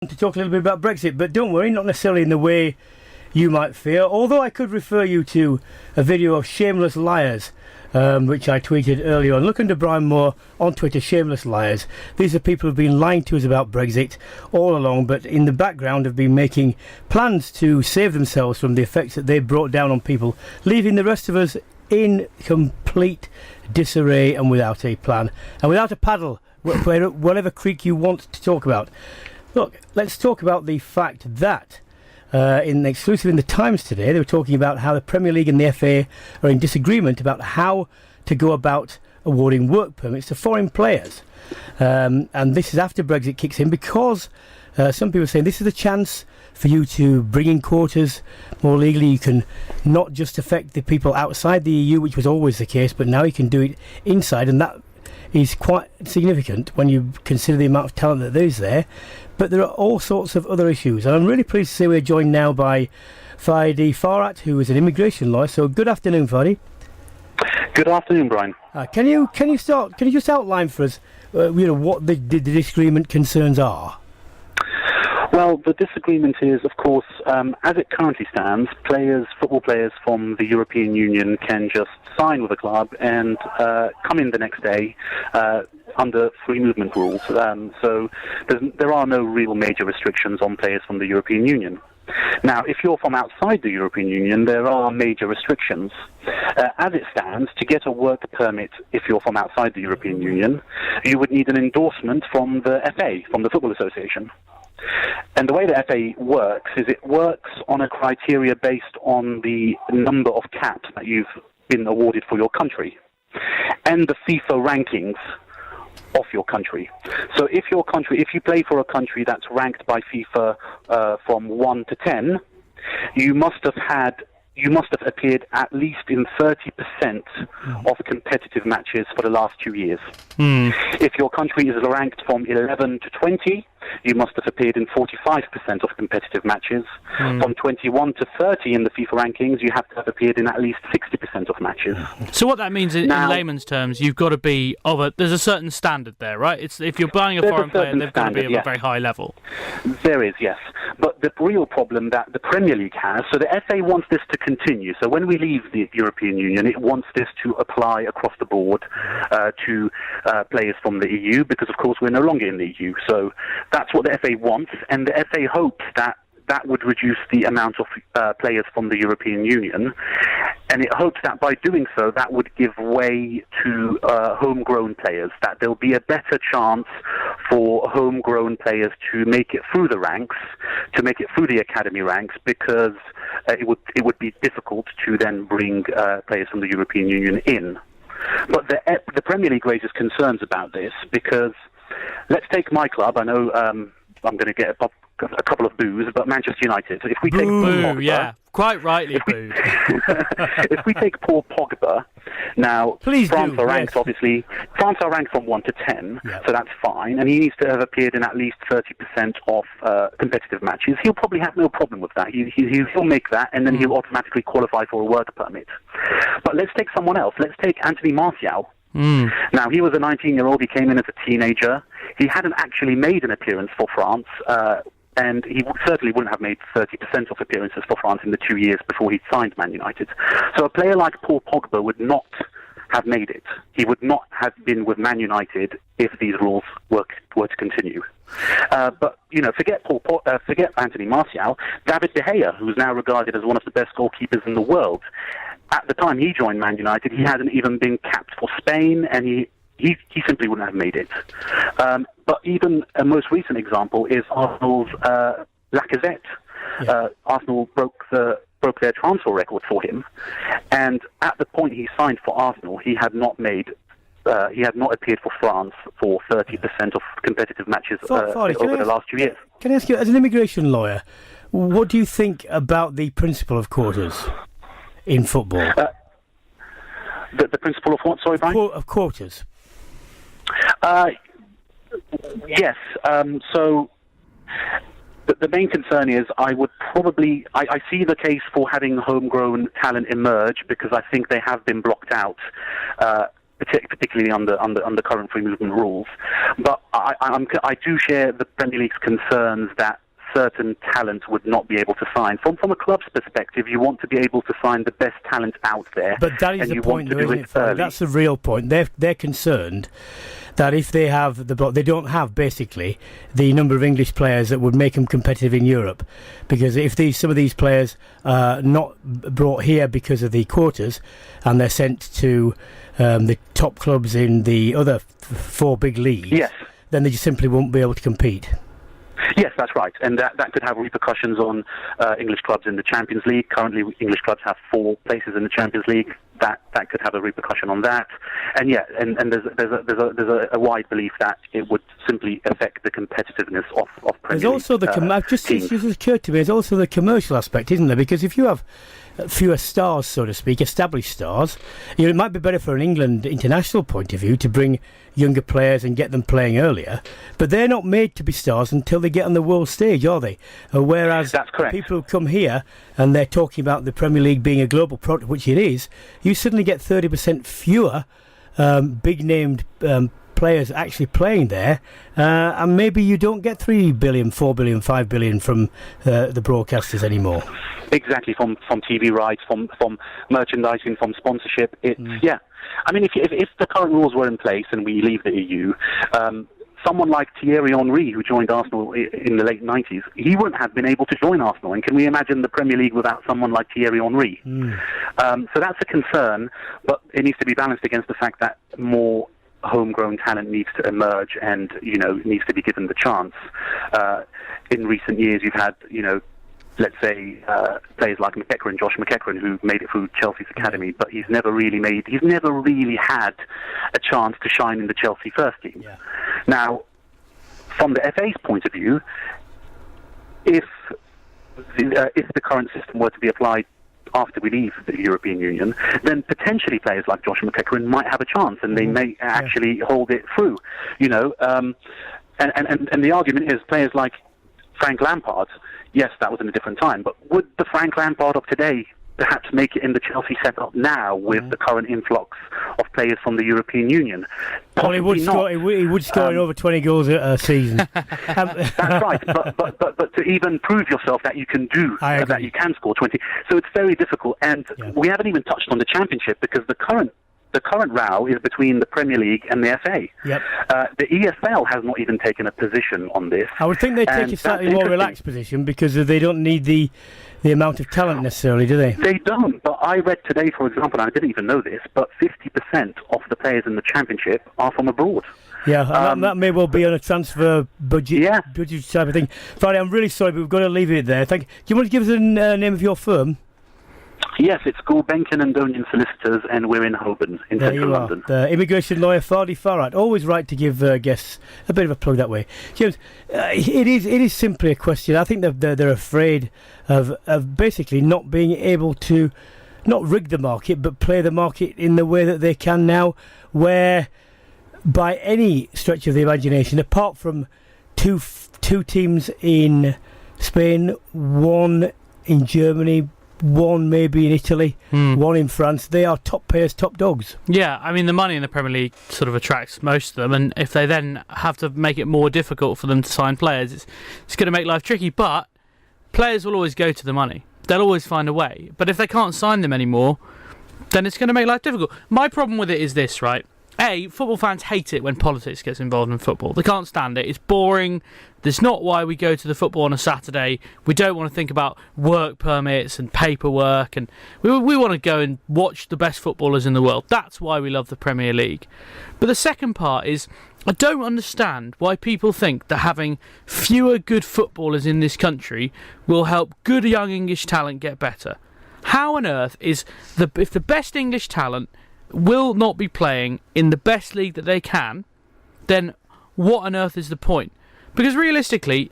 To talk a little bit about Brexit, but don't worry, not necessarily in the way you might fear, although I could refer you to a video of Shameless Liars, which I tweeted earlier on. Look under Brian Moore on Twitter, Shameless Liars. These are people who've been lying to us about Brexit all along, but in the background have been making plans to save themselves from the effects that they brought down on people, leaving the rest of us in complete disarray and without a plan and without a paddle, whatever creek you want to talk about. Look, let's talk about the fact that exclusive in the Times today, they were talking about how the Premier League and the FA are in disagreement about how to go about awarding work permits to foreign players. And this is after Brexit kicks in, because some people are saying this is a chance for you to bring in quotas more legally. You can not just affect the people outside the EU, which was always the case, but now you can do it inside, and that is quite significant when you consider the amount of talent that there is there. But there are all sorts of other issues, and I'm really pleased to say we're joined now by Fadi Farhat, who is an immigration lawyer. So good afternoon, Fadi. Good afternoon, Brian. Can you just outline for us, what the disagreement concerns are? Well, the disagreement is, of course, as it currently stands, football players from the European Union can just sign with a club and come in the next day under free movement rules. So there are no real major restrictions on players from the European Union. Now, if you're from outside the European Union, there are major restrictions. As it stands, to get a work permit if you're from outside the European Union, you would need an endorsement from the FA, from the Football Association. And the way the FA works is it works on a criteria based on the number of caps that you've been awarded for your country and the FIFA rankings of your country. So if you play for a country that's ranked by FIFA from 1 to 10, you must have appeared at least in 30% of competitive matches for the last 2 years. If your country is ranked from 11 to 20, you must have appeared in 45% of competitive matches. From 21 to 30 in the FIFA rankings, you have to have appeared in at least 60% of matches. So what that means in layman's terms, you've got to be there's a certain standard there, right? If you're buying a foreign player, they've got to be of a very high level. There is, yes. But the real problem that the Premier League has, so the FA wants this to continue. So when we leave the European Union, it wants this to apply across the board to players from the EU, because of course we're no longer in the EU. So that's what the FA wants, and the FA hopes that would reduce the amount of players from the European Union, and it hopes that by doing so, that would give way to homegrown players, that there'll be a better chance for homegrown players to make it through the ranks, to make it through the academy ranks, because it would be difficult to then bring players from the European Union in. But the Premier League raises concerns about this, because let's take my club. I know I'm going to get a couple of boos, but Manchester United. If we take Paul Pogba, yeah, quite rightly booed. If we take Paul Pogba, now France are ranked from 1 to 10, so that's fine, and he needs to have appeared in at least 30% of competitive matches. He'll probably have no problem with that. He'll make that, and then he'll automatically qualify for a work permit. But let's take someone else. Let's take Anthony Martial. Now, he was a 19-year-old. He came in as a teenager. He hadn't actually made an appearance for France, and he certainly wouldn't have made 30% of appearances for France in the 2 years before he signed Man United. So a player like Paul Pogba would not have made it. He would not have been with Man United if these rules were to continue. But forget Anthony Martial. David De Gea, who's now regarded as one of the best goalkeepers in the world. At the time he joined Man United, he hadn't even been capped for Spain, and he simply wouldn't have made it. But even a most recent example is Arsenal's Lacazette. Arsenal broke their transfer record for him, and at the point he signed for Arsenal, he had not appeared for France for 30% of competitive matches over the last 2 years. Can I ask you, as an immigration lawyer, what do you think about the principle of quotas in football? The principle of what? Sorry, Brian? Of quotas. Yes. So the main concern is I see the case for having homegrown talent emerge, because I think they have been blocked out particularly under current free movement rules. But I do share the Premier League's concerns that certain talent would not be able to sign. From a club's perspective, you want to be able to sign the best talent out there. But that is the point, though, isn't it? That's the real point. They're concerned that if they have they don't have basically the number of English players that would make them competitive in Europe, because if some of these players are not brought here because of the quotas and they're sent to the top clubs in the other four big leagues, yes, then they just simply won't be able to compete. Yes, that's right, and that could have repercussions on English clubs in the Champions League. Currently, English clubs have 4 places in the Champions League. That could have a repercussion on that, and there's a wide belief that it would simply affect the competitiveness of Premier League. There's also just occurred to me. There's also the commercial aspect, isn't there? Because if you have fewer stars, so to speak, established stars, it might be better for an England international point of view to bring younger players and get them playing earlier, but they're not made to be stars until they get on the world stage, are they? Whereas people who come here and they're talking about the Premier League being a global product, which it is, you suddenly get 30% fewer big named players actually playing there, and maybe you don't get 3 billion, 4 billion, 5 billion from the broadcasters anymore. Exactly, from TV rights, from merchandising, from sponsorship. Yeah. I mean, if the current rules were in place and we leave the EU, someone like Thierry Henry, who joined Arsenal in the late 90s, he wouldn't have been able to join Arsenal. And can we imagine the Premier League without someone like Thierry Henry? So that's a concern, but it needs to be balanced against the fact that more homegrown talent needs to emerge and, needs to be given the chance. In recent years, you've had, let's say, players like Josh McEachran, who made it through Chelsea's academy, but he's never really had a chance to shine in the Chelsea first team. Yeah. Now, from the FA's point of view, if the current system were to be applied after we leave the European Union, then potentially players like Josh McEachran might have a chance, and they may actually hold it through. And the argument is players like Frank Lampard. Yes, that was in a different time, but would the Frank Lampard of today perhaps make it in the Chelsea setup now with the current influx of players from the European Union? Well, he would score over 20 goals a season. That's right, but to even prove yourself that you can that you can score 20, so it's very difficult. And we haven't even touched on the Championship, because the current row is between the Premier League and the FA. Yep. The EFL has not even taken a position on this. I would think they'd take a slightly more relaxed position, because they don't need the amount of talent necessarily, do they? They don't, but I read today, for example, and I didn't even know this, but 50% of the players in the Championship are from abroad. Yeah, that may well be on a transfer budget type of thing. Fadi, I'm really sorry, but we've got to leave it there. Do you want to give us the name of your firm? Yes, it's Gulbenkian Andonian Solicitors, and we're in Holborn, in central London. The immigration lawyer Fadi Farhat. Always right to give guests a bit of a plug that way. James, it is simply a question. I think they're afraid of basically not being able to, not rig the market, but play the market in the way that they can now, where by any stretch of the imagination, apart from two teams in Spain, one in Germany, one maybe in Italy, one in France, they are top payers, top dogs. Yeah, I mean, the money in the Premier League sort of attracts most of them, and if they then have to make it more difficult for them to sign players, it's going to make life tricky. But players will always go to the money. They'll always find a way. But if they can't sign them anymore, then it's going to make life difficult. My problem with it is this, right? Football fans hate it when politics gets involved in football. They can't stand it. It's boring. That's not why we go to the football on a Saturday. We don't want to think about work permits and paperwork, and we want to go and watch the best footballers in the world. That's why we love the Premier League. But the second part is, I don't understand why people think that having fewer good footballers in this country will help good young English talent get better. How on earth if the best English talent will not be playing in the best league that they can, then what on earth is the point? Because realistically,